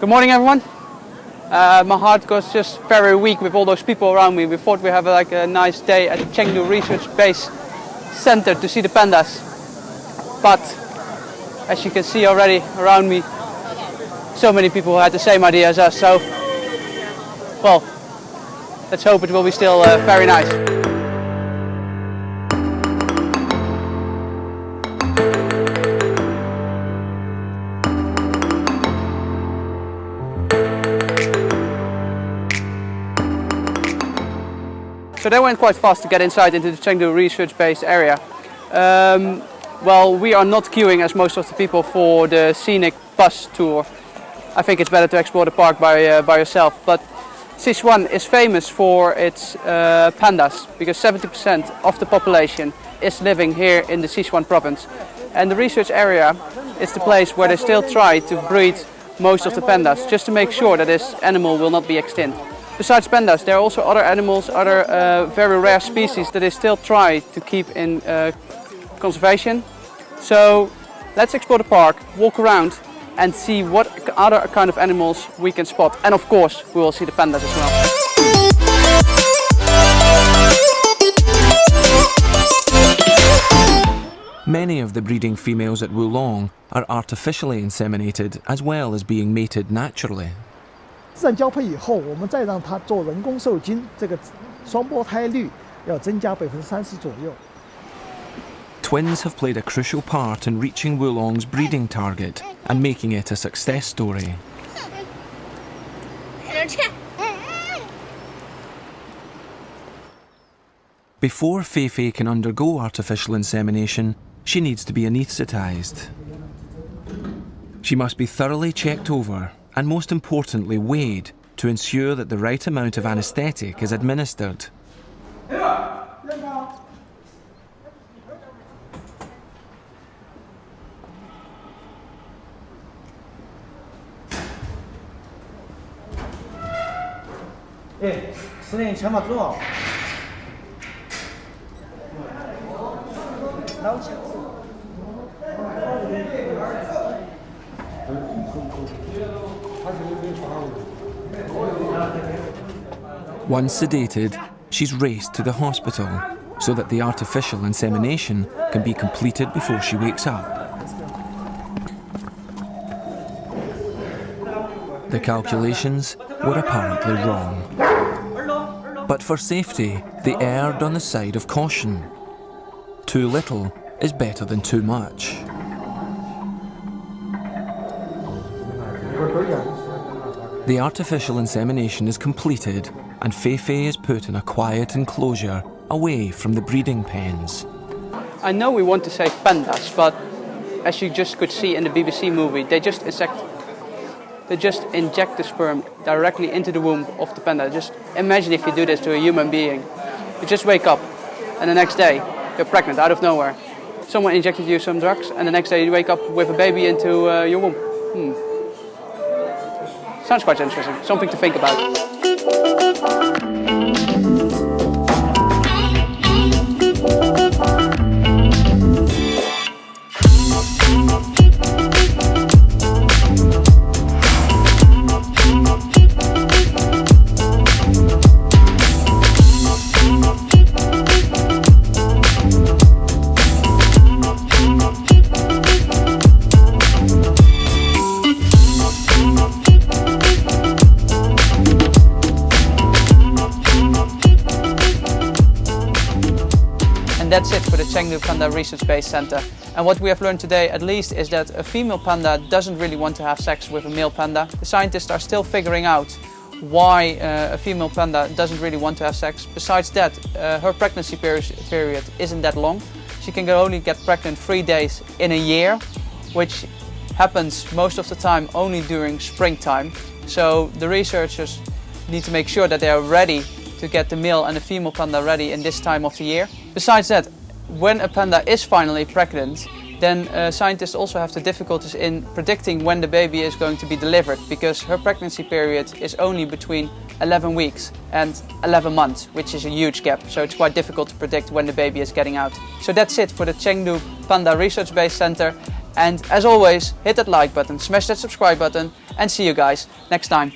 Good morning, everyone. My heart goes just very weak with all those people around me. We thought we have a nice day at the Chengdu Research Base Center to see the pandas. But as you can see already around me, so many people had the same idea as us. So, well, let's hope it will be still very nice. So that went quite fast to get inside into the Chengdu Research Base area. Well, we are not queuing as most of the people for the scenic bus tour. I think it's better to explore the park by yourself. But Sichuan is famous for its pandas because 70% of the population is living here in the Sichuan province. And the research area is the place where they still try to breed most of the pandas, just to make sure that this animal will not be extinct. Besides pandas, there are also other animals, other very rare species that they still try to keep in conservation. So let's explore the park, walk around and see what other kind of animals we can spot. And of course, we will see the pandas as well. Many of the breeding females at Wulong are artificially inseminated as well as being mated naturally. 自然交配以后，我们再让它做人工受精，这个双胞胎率要增加30%左右。 Twins have played a crucial part in reaching Wulong's breeding target and making it a success story. Before Fei can undergo artificial insemination, she needs to be anaesthetised. She must be thoroughly checked over and most importantly weighed to ensure that the right amount of anaesthetic is administered. Once sedated, she's raced to the hospital so that the artificial insemination can be completed before she wakes up. The calculations were apparently wrong. But for safety, they erred on the side of caution. Too little is better than too much. The artificial insemination is completed and Fei is put in a quiet enclosure away from the breeding pens. I know we want to save pandas, but as you just could see in the BBC movie, they just inject the sperm directly into the womb of the panda. Just imagine if you do this to a human being. You just wake up and the next day you're pregnant out of nowhere. Someone injected you some drugs and the next day you wake up with a baby into your womb. Sounds quite interesting, something to think about. That's it for the Chengdu Panda Research Base Center. And what we have learned today at least is that a female panda doesn't really want to have sex with a male panda. The scientists are still figuring out why a female panda doesn't really want to have sex. Besides that, her pregnancy period isn't that long. She can only get pregnant 3 days in a year, which happens most of the time only during springtime. So the researchers need to make sure that they are ready to get the male and the female panda ready in this time of the year. Besides that, when a panda is finally pregnant, then scientists also have the difficulties in predicting when the baby is going to be delivered, because her pregnancy period is only between 11 weeks and 11 months, which is a huge gap. So it's quite difficult to predict when the baby is getting out. So that's it for the Chengdu Panda Research Base Center. And as always, hit that like button, smash that subscribe button, and see you guys next time.